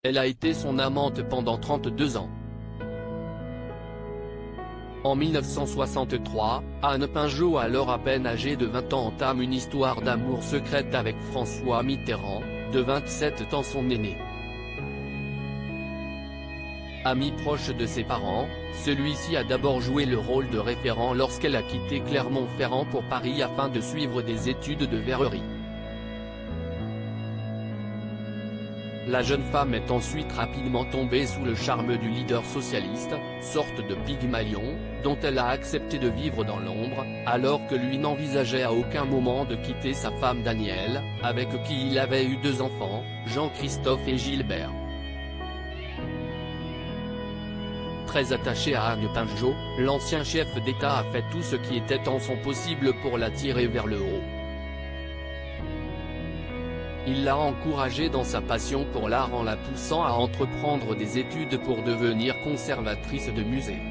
Elle a été son amante pendant 32 ans. En 1963, Anne Pinjot, alors à peine âgée de 20 ans, entame une histoire d'amour secrète avec François Mitterrand, de 27 ans son aîné. Ami proche de ses parents, celui-ci a d'abord joué le rôle de référent lorsqu'elle a quitté Clermont-Ferrand pour Paris afin de suivre des études de verrerie. La jeune femme est ensuite rapidement tombée sous le charme du leader socialiste, sorte de Pygmalion, dont elle a accepté de vivre dans l'ombre, alors que lui n'envisageait à aucun moment de quitter sa femme Danielle, avec qui il avait eu 2 enfants, Jean-Christophe et Gilbert. Très attaché à Anne Pinjot, l'ancien chef d'État a fait tout ce qui était en son possible pour la tirer vers le haut. Il l'a encouragée dans sa passion pour l'art en la poussant à entreprendre des études pour devenir conservatrice de musée.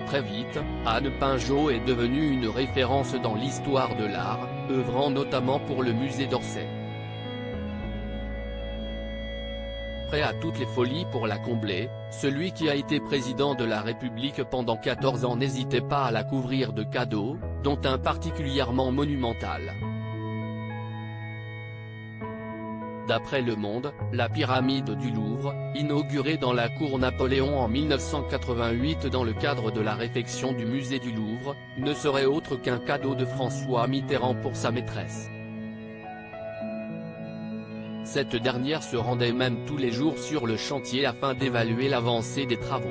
Très vite, Anne Pinjot est devenue une référence dans l'histoire de l'art, œuvrant notamment pour le musée d'Orsay. Prêt à toutes les folies pour la combler, celui qui a été président de la République pendant 14 ans n'hésitait pas à la couvrir de cadeaux, dont un particulièrement monumental. D'après Le Monde, la pyramide du Louvre, inaugurée dans la cour Napoléon en 1988 dans le cadre de la réfection du musée du Louvre, ne serait autre qu'un cadeau de François Mitterrand pour sa maîtresse. Cette dernière se rendait même tous les jours sur le chantier afin d'évaluer l'avancée des travaux.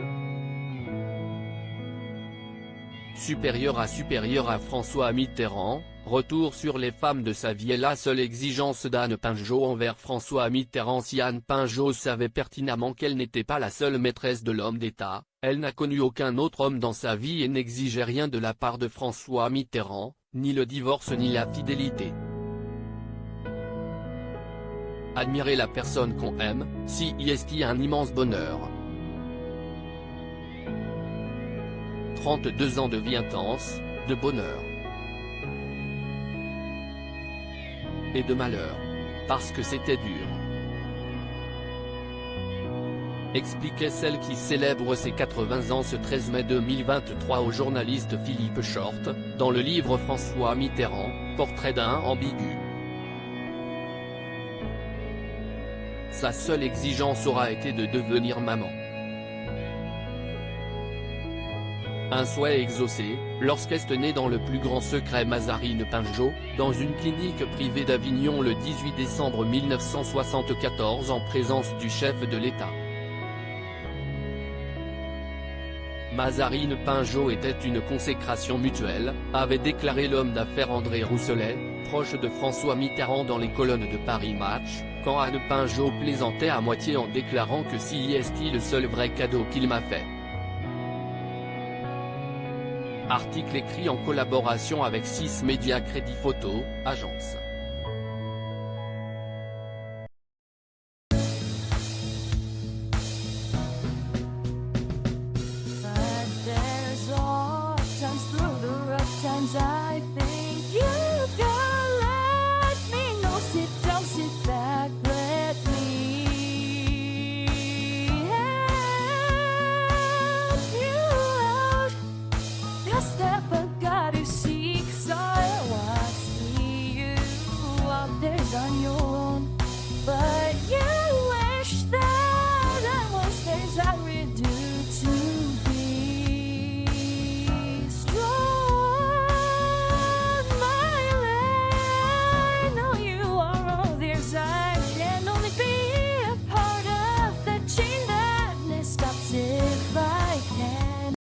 Supérieur à François Mitterrand, retour sur les femmes de sa vie et la seule exigence d'Anne Pinjot envers François Mitterrand. Si Anne Pinjot savait pertinemment qu'elle n'était pas la seule maîtresse de l'homme d'État, elle n'a connu aucun autre homme dans sa vie et n'exigeait rien de la part de François Mitterrand, ni le divorce ni la fidélité. Admirer la personne qu'on aime, si est un immense bonheur. 32 ans de vie intense, de bonheur. Et de malheur. Parce que c'était dur. Expliquait celle qui célèbre ses 80 ans ce 13 mai 2023 au journaliste Philippe Short, dans le livre François Mitterrand, portrait d'un ambigu. Sa seule exigence aura été de devenir maman. Un souhait exaucé, lorsqu'est née dans le plus grand secret Mazarine Pinjot, dans une clinique privée d'Avignon le 18 décembre 1974 en présence du chef de l'État. Mazarine Pinjot était une consécration mutuelle, avait déclaré l'homme d'affaires André Rousselet, proche de François Mitterrand dans les colonnes de Paris Match, quand Anne Pinjot plaisantait à moitié en déclarant que si est le seul vrai cadeau qu'il m'a fait. Article écrit en collaboration avec 6 médias Crédit Photo, agence. On your own, but